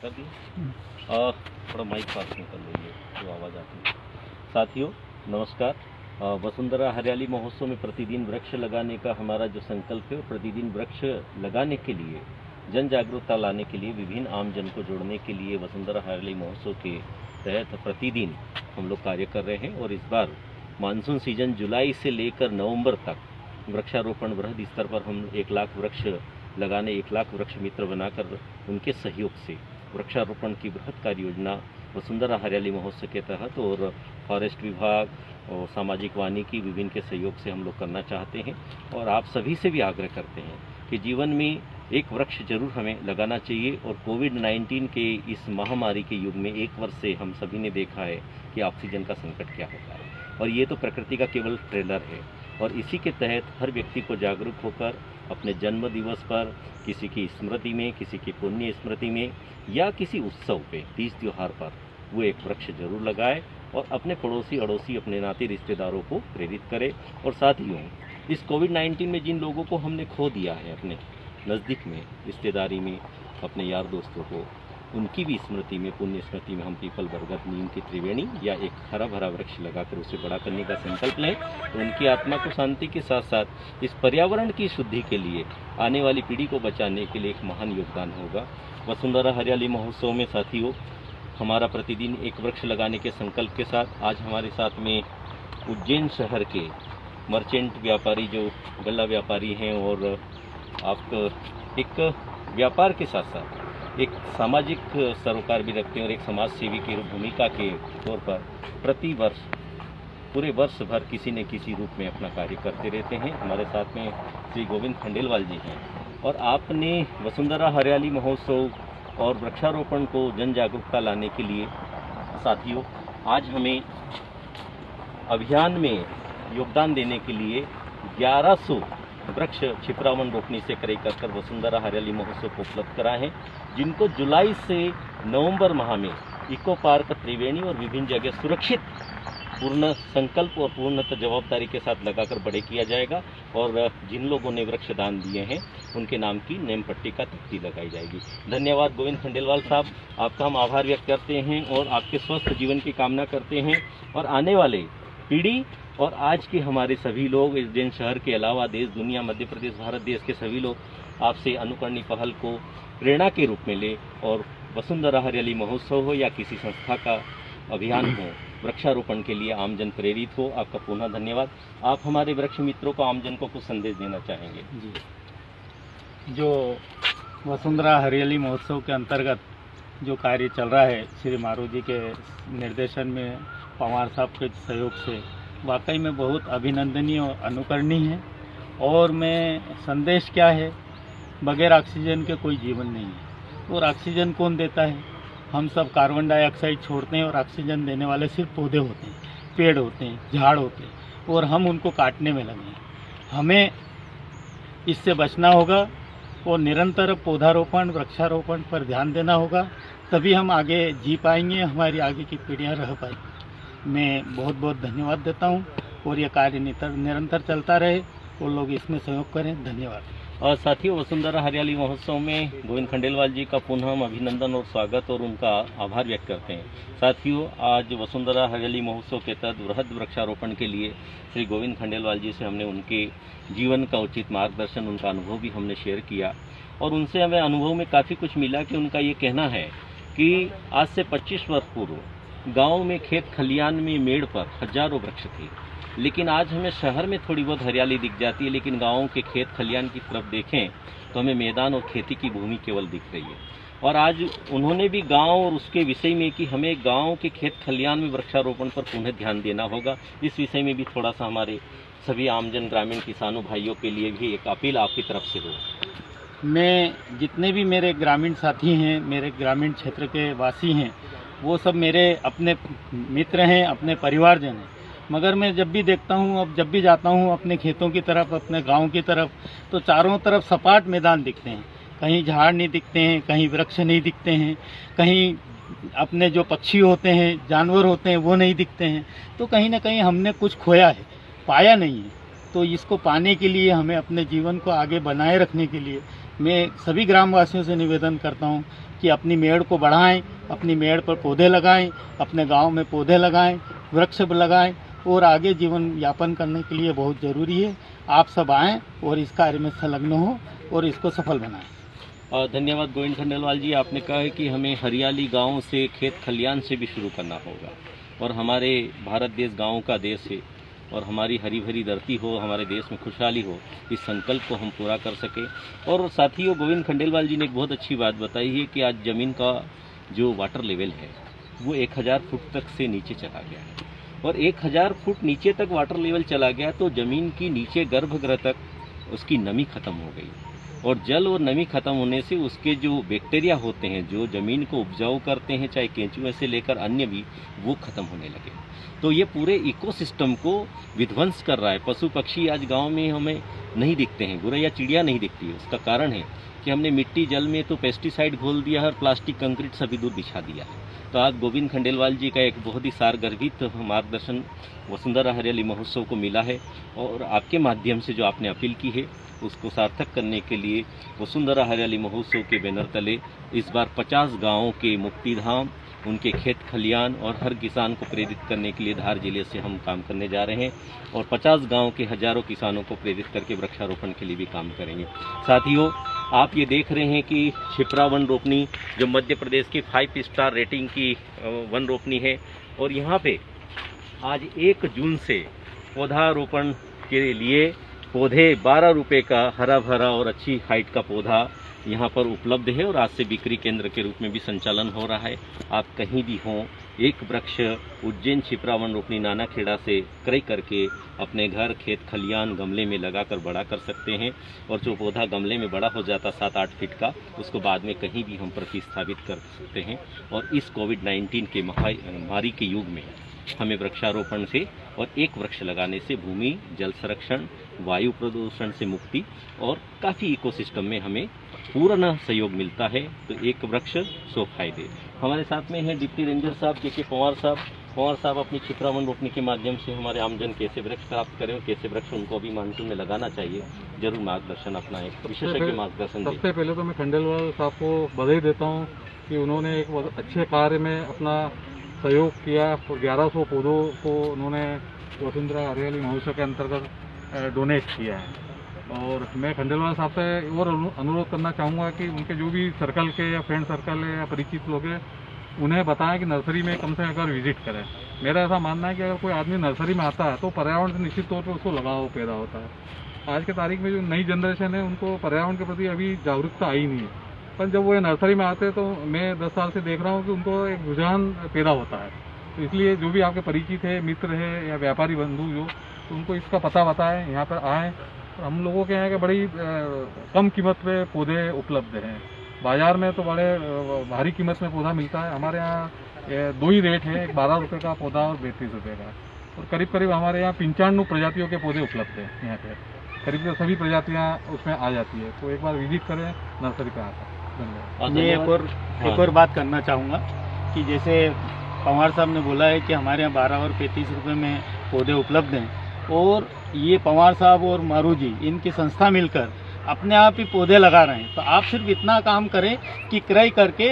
कर दिए। थोड़ा माइक पास में कर लीजिए तो आवाज़ आती है। साथियों नमस्कार। वसुंधरा हरियाली महोत्सव में प्रतिदिन वृक्ष लगाने का हमारा जो संकल्प है, प्रतिदिन वृक्ष लगाने के लिए जन जागरूकता लाने के लिए, विभिन्न आम जन को जोड़ने के लिए वसुंधरा हरियाली महोत्सव के तहत प्रतिदिन हम लोग कार्य कर रहे हैं। और इस बार मानसून सीजन जुलाई से लेकर नवंबर तक वृक्षारोपण वृहद स्तर पर हम 1 लाख वृक्ष लगाने, 1 लाख वृक्ष मित्र बनाकर उनके सहयोग से वृक्षारोपण की बृहद कार्य योजना वसुंधरा हरियाली महोत्सव के तहत और फॉरेस्ट विभाग और सामाजिक वानिकी विभिन्न के सहयोग से हम लोग करना चाहते हैं। और आप सभी से भी आग्रह करते हैं कि जीवन में एक वृक्ष जरूर हमें लगाना चाहिए। और कोविड-19 के इस महामारी के युग में 1 वर्ष से हम सभी ने देखा है कि ऑक्सीजन का संकट क्या होता है, और ये तो प्रकृति का केवल ट्रेलर है। और इसी के तहत हर व्यक्ति को जागरूक होकर अपने जन्म दिवस पर, किसी की स्मृति में, किसी की पुण्य स्मृति में या किसी उत्सव पे, तीज त्योहार पर वो एक वृक्ष जरूर लगाए और अपने पड़ोसी अड़ोसी, अपने नाते रिश्तेदारों को प्रेरित करे। और साथियों, इस कोविड-19 में जिन लोगों को हमने खो दिया है अपने नज़दीक में, रिश्तेदारी में, अपने यार दोस्तों को, उनकी भी स्मृति में, पुण्य स्मृति में हम पीपल, बरगद, नीम की त्रिवेणी या एक हरा भरा वृक्ष लगाकर उसे बड़ा करने का संकल्प लें। तो उनकी आत्मा को शांति के साथ साथ इस पर्यावरण की शुद्धि के लिए, आने वाली पीढ़ी को बचाने के लिए एक महान योगदान होगा। वसुंधरा हरियाली महोत्सव में साथियों, हमारा प्रतिदिन एक वृक्ष लगाने के संकल्प के साथ आज हमारे साथ में उज्जैन शहर के मर्चेंट व्यापारी, जो गल्ला व्यापारी हैं, और आप एक व्यापार के साथ साथ एक सामाजिक सरोकार भी रखते हैं और एक समाज सेवी की भूमिका के तौर पर प्रति वर्ष, पूरे वर्ष भर किसी न किसी रूप में अपना कार्य करते रहते हैं। हमारे साथ में श्री गोविंद खंडेलवाल जी हैं। और आपने वसुंधरा हरियाली महोत्सव और वृक्षारोपण को जन जागरूकता लाने के लिए साथियों, आज हमें अभियान में योगदान देने के लिए 1100 वृक्ष छिपरावन रोपनी से क्रय कर वसुंधरा हरियाली महोत्सव को उपलब्ध कराए हैं, जिनको जुलाई से नवंबर माह में इको पार्क, त्रिवेणी और विभिन्न जगह सुरक्षित, पूर्ण संकल्प और पूर्णतः जवाबदारी के साथ लगाकर बड़े किया जाएगा। और जिन लोगों ने वृक्ष दान दिए हैं उनके नाम की नेम पट्टी का तख्ती लगाई जाएगी। धन्यवाद गोविंद खंडेलवाल साहब, आपका हम आभार व्यक्त करते हैं और आपके स्वस्थ जीवन की कामना करते हैं। और आने वाले पीढ़ी और आज के हमारे सभी लोग, उज्जैन शहर के अलावा देश, दुनिया, मध्य प्रदेश, भारत देश के सभी लोग आपसे अनुकरणीय पहल को प्रेरणा के रूप में ले और वसुंधरा हरियाली महोत्सव हो या किसी संस्था का अभियान हो, वृक्षारोपण के लिए आमजन प्रेरित हो। आपका पुनः धन्यवाद। आप हमारे वृक्ष मित्रों को, आमजन को कुछ संदेश देना चाहेंगे? जी, जो वसुंधरा हरियाली महोत्सव के अंतर्गत जो कार्य चल रहा है, श्री मारू जी के निर्देशन में, पवार साहब के सहयोग से, वाकई में बहुत अभिनंदनीय और अनुकरणीय है। और मैं संदेश क्या है, बगैर ऑक्सीजन के कोई जीवन नहीं है। और ऑक्सीजन कौन देता है? हम सब कार्बन डाइऑक्साइड छोड़ते हैं और ऑक्सीजन देने वाले सिर्फ पौधे होते हैं, पेड़ होते हैं, झाड़ होते हैं, और हम उनको काटने में लगे हैं। हमें इससे बचना होगा और निरंतर पौधारोपण, वृक्षारोपण पर ध्यान देना होगा, तभी हम आगे जी पाएंगे, हमारी आगे की पीढ़ियाँ रह पाएंगी। मैं बहुत बहुत धन्यवाद देता हूँ और ये कार्य निरंतर चलता रहे और लोग इसमें सहयोग करें। धन्यवाद। और साथियों, वसुंधरा हरियाली महोत्सव में गोविंद खंडेलवाल जी का पुनः हम अभिनंदन और स्वागत और उनका आभार व्यक्त करते हैं। साथियों, आज वसुंधरा हरियाली महोत्सव के तहत वृहद वृक्षारोपण के लिए श्री गोविंद खंडेलवाल जी से हमने उनके जीवन का उचित मार्गदर्शन, उनका अनुभव भी हमने शेयर किया। और उनसे हमें अनुभव में काफ़ी कुछ मिला कि उनका ये कहना है कि आज से 25 वर्ष पूर्व गाँव में खेत खलियान में मेड़ पर हजारों वृक्ष थे, लेकिन आज हमें शहर में थोड़ी बहुत हरियाली दिख जाती है, लेकिन गाँव के खेत खलियान की तरफ देखें तो हमें मैदान और खेती की भूमि केवल दिख रही है। और आज उन्होंने भी गांव और उसके विषय में कि हमें गांव के खेत खलियान में वृक्षारोपण पर पुनः ध्यान देना होगा, इस विषय में भी थोड़ा सा हमारे सभी आमजन, ग्रामीण किसानों भाइयों के लिए भी एक अपील आपकी तरफ से हो। मैं, जितने भी मेरे ग्रामीण साथी हैं, मेरे ग्रामीण क्षेत्र के वासी हैं, वो सब मेरे अपने मित्र हैं, अपने परिवारजन हैं। मगर मैं जब भी देखता हूँ, अब जब भी जाता हूँ अपने खेतों की तरफ, अपने गांव की तरफ, तो चारों तरफ सपाट मैदान दिखते हैं। कहीं झाड़ नहीं दिखते हैं, कहीं वृक्ष नहीं दिखते हैं, कहीं अपने जो पक्षी होते हैं, जानवर होते हैं, वो नहीं दिखते हैं। तो कहीं ना कहीं हमने कुछ खोया है, पाया नहीं है। तो इसको पाने के लिए, हमें अपने जीवन को आगे बनाए रखने के लिए मैं सभी ग्रामवासियों से निवेदन करता हूं कि अपनी मेड़ को बढ़ाएं, अपनी मेड़ पर पौधे लगाएं, अपने गांव में पौधे लगाएं, वृक्ष लगाएं और आगे जीवन यापन करने के लिए बहुत ज़रूरी है। आप सब आएँ और इस कार्य में संलग्न हों और इसको सफल बनाएं। धन्यवाद गोविंद खंडेलवाल जी। आपने कहा है कि हमें हरियाली गाँव से, खेत खलियान से भी शुरू करना होगा और हमारे भारत देश गाँव का देश है और हमारी हरी भरी धरती हो, हमारे देश में खुशहाली हो, इस संकल्प को हम पूरा कर सकें। और साथियों, गोविंद खंडेलवाल जी ने एक बहुत अच्छी बात बताई है कि आज ज़मीन का जो वाटर लेवल है वो 1000 फुट तक से नीचे चला गया है और 1000 फुट नीचे तक वाटर लेवल चला गया तो ज़मीन की नीचे गर्भगृह तक उसकी नमी खत्म हो गई और जल और नमी खत्म होने से उसके जो बैक्टीरिया होते हैं जो ज़मीन को उपजाऊ करते हैं, चाहे केंचुए से लेकर अन्य भी, वो खत्म होने लगे। तो ये पूरे इकोसिस्टम को विध्वंस कर रहा है। पशु पक्षी आज गांव में हमें नहीं दिखते हैं, गुरैया चिड़िया नहीं दिखती है। उसका कारण है कि हमने मिट्टी जल में तो पेस्टिसाइड घोल दिया है और प्लास्टिक कंक्रीट सभी दूर बिछा दिया है। तो आज गोविंद खंडेलवाल जी का एक बहुत ही सारगर्भित मार्गदर्शन वसुंधरा हरियाली महोत्सव को मिला है और आपके माध्यम से जो आपने अपील की है उसको सार्थक करने के लिए वसुंधरा हरियाली महोत्सव के बैनर तले इस बार 50 गाँवों के मुक्तिधाम, उनके खेत खलियान और हर किसान को प्रेरित करने के लिए धार जिले से हम काम करने जा रहे हैं और 50 गांव के हजारों किसानों को प्रेरित करके वृक्षारोपण के लिए भी काम करेंगे। साथियों, आप ये देख रहे हैं कि क्षिप्रा वन रोपनी जो मध्य प्रदेश की 5 स्टार रेटिंग की वन रोपनी है और यहाँ पे आज 1 जून से पौधारोपण के लिए पौधे 12 रुपये का हरा भरा और अच्छी हाइट का पौधा यहाँ पर उपलब्ध है और आज से बिक्री केंद्र के रूप में भी संचालन हो रहा है। आप कहीं भी हों, एक वृक्ष उज्जैन क्षिप्रा वन रोपनी नानाखेड़ा से क्रय करके अपने घर, खेत खलियान, गमले में लगाकर बड़ा कर सकते हैं और जो पौधा गमले में बड़ा हो जाता 7-8 फीट का, उसको बाद में कहीं भी हम प्रतिस्थापित कर सकते हैं। और इस कोविड-19 के महामारी के युग में हमें वृक्षारोपण से और एक वृक्ष लगाने से भूमि जल संरक्षण, वायु प्रदूषण से मुक्ति और काफ़ी इकोसिस्टम में हमें पूर्ण सहयोग मिलता है। तो एक वृक्ष 100 फायदे। हमारे साथ में हैं डिप्टी रेंजर साहब के पवार साहब। पवार साहब अपनी क्षिप्रा वन रोपनी के माध्यम से हमारे आमजन कैसे वृक्ष प्राप्त करें और कैसे वृक्ष उनको अभी मानसून में लगाना चाहिए, जरूर मार्गदर्शन अपना एक विशेषज्ञ मार्गदर्शन दें। सबसे पहले तो मैं खंडेलवाल साहब को बधाई देता हूँ कि उन्होंने एक बहुत अच्छे कार्य में अपना सहयोग किया और 1100 पौधों को उन्होंने वसुंधरा हरियाली महोत्सव के अंतर्गत डोनेट किया है। और मैं खंडेलवाल साहब से और अनुरोध करना चाहूँगा कि उनके जो भी सर्कल के या फ्रेंड सर्कल है या परिचित लोग हैं, उन्हें बताएं कि नर्सरी में कम से कम अगर विजिट करें। मेरा ऐसा मानना है कि अगर कोई आदमी नर्सरी में आता है तो पर्यावरण से निश्चित तौर पर उसको लगाव पैदा होता है। आज के तारीख में जो नई जनरेशन है उनको पर्यावरण के प्रति अभी जागरूकता आई नहीं है, पर जब वो ये नर्सरी में आते हैं तो मैं 10 साल से देख रहा हूँ कि उनको एक रुझान पैदा होता है। तो इसलिए जो भी आपके परिचित है, मित्र है या व्यापारी बंधु जो, तो उनको इसका पता बताएं, यहाँ पर आएँ। हम लोगों के यहाँ के बड़ी कम कीमत पे पौधे उपलब्ध हैं। बाज़ार में तो बड़े भारी कीमत में पौधा मिलता है, हमारे यहाँ 2 ही रेट है, एक 12 रुपये का पौधा और 32 रुपये का। और करीब करीब हमारे यहाँ 95 प्रजातियों के पौधे उपलब्ध हैं। यहाँ पे करीब सभी प्रजातियाँ उसमें आ जाती है। तो एक बार विजिट करें नर्सरी पे आकर। धन्यवाद। मैं एक और बात करना चाहूँगा कि जैसे पवार साहब ने बोला है कि हमारे यहाँ 12 और 35 रुपये में पौधे उपलब्ध हैं और ये पवार साहब और मारू जी इनकी संस्था मिलकर अपने आप ही पौधे लगा रहे हैं। तो आप सिर्फ इतना काम करें कि क्रय करके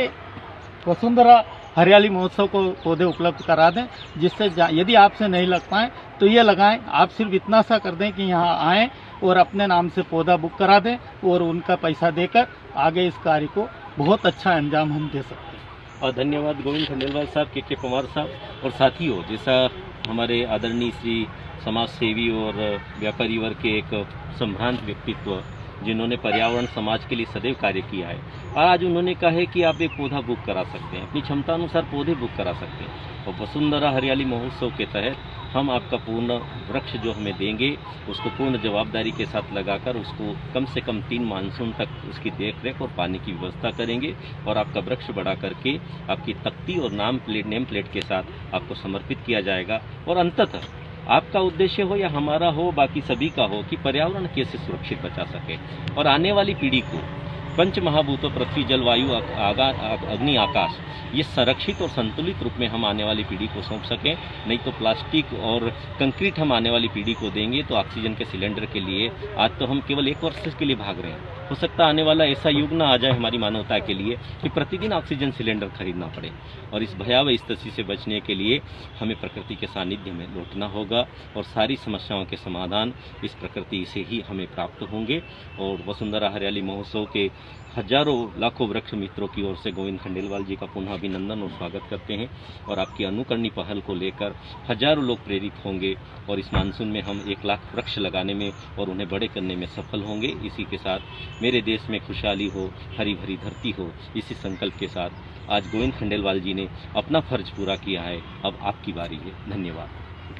वसुंधरा हरियाली महोत्सव को पौधे उपलब्ध करा दें, जिससे यदि आपसे नहीं लग पाएँ तो ये लगाएं। आप सिर्फ इतना सा कर दें कि यहाँ आएँ और अपने नाम से पौधा बुक करा दें और उनका पैसा देकर आगे इस कार्य को बहुत अच्छा अंजाम हम दे सकते हैं। और धन्यवाद गोविंद खंडेलवाल साहब, के पवार साहब। और साथियों, जैसा हमारे आदरणीय श्री समाज सेवी और व्यापारी वर्ग के एक संभ्रांत व्यक्तित्व जिन्होंने पर्यावरण समाज के लिए सदैव कार्य किया है, आज उन्होंने कहा है कि आप एक पौधा बुक करा सकते हैं, अपनी क्षमता अनुसार पौधे बुक करा सकते हैं। और वसुंधरा हरियाली महोत्सव के तहत हम आपका पूर्ण वृक्ष जो हमें देंगे उसको पूर्ण जवाबदारी के साथ लगाकर उसको कम से कम 3 मानसून तक उसकी देखरेख और पानी की व्यवस्था करेंगे और आपका वृक्ष बढ़ा करके आपकी तख्ती और नेम प्लेट के साथ आपको समर्पित किया जाएगा। और अंततः आपका उद्देश्य हो या हमारा हो, बाकी सभी का हो, कि पर्यावरण कैसे सुरक्षित बचा सके और आने वाली पीढ़ी को पंच महाभूतों पृथ्वी जल वायु अग्नि आकाश ये संरक्षित और संतुलित रूप में हम आने वाली पीढ़ी को सौंप सकें। नहीं तो प्लास्टिक और कंक्रीट हम आने वाली पीढ़ी को देंगे तो ऑक्सीजन के सिलेंडर के लिए आज तो हम केवल 1 वर्ष के लिए भाग रहे हैं। हो सकता है आने वाला ऐसा युग ना आ जाए हमारी मानवता के लिए कि प्रतिदिन ऑक्सीजन सिलेंडर खरीदना पड़े। और इस भयावह स्थिति से बचने के लिए हमें प्रकृति के सानिध्य में लौटना होगा और सारी समस्याओं के समाधान इस प्रकृति से ही हमें प्राप्त होंगे। और वसुंधरा हरियाली महोत्सव के हजारों लाखों वृक्ष मित्रों की ओर से गोविंद खंडेलवाल जी का पुनः अभिनंदन और स्वागत करते हैं। और आपकी अनुकरणीय पहल को लेकर हजारों लोग प्रेरित होंगे और इस मानसून में हम 1 लाख वृक्ष लगाने में और उन्हें बड़े करने में सफल होंगे। इसी के साथ मेरे देश में खुशहाली हो, हरी भरी धरती हो, इसी संकल्प के साथ आज गोविंद खंडेलवाल जी ने अपना फर्ज पूरा किया है। अब आपकी बारी है। धन्यवाद।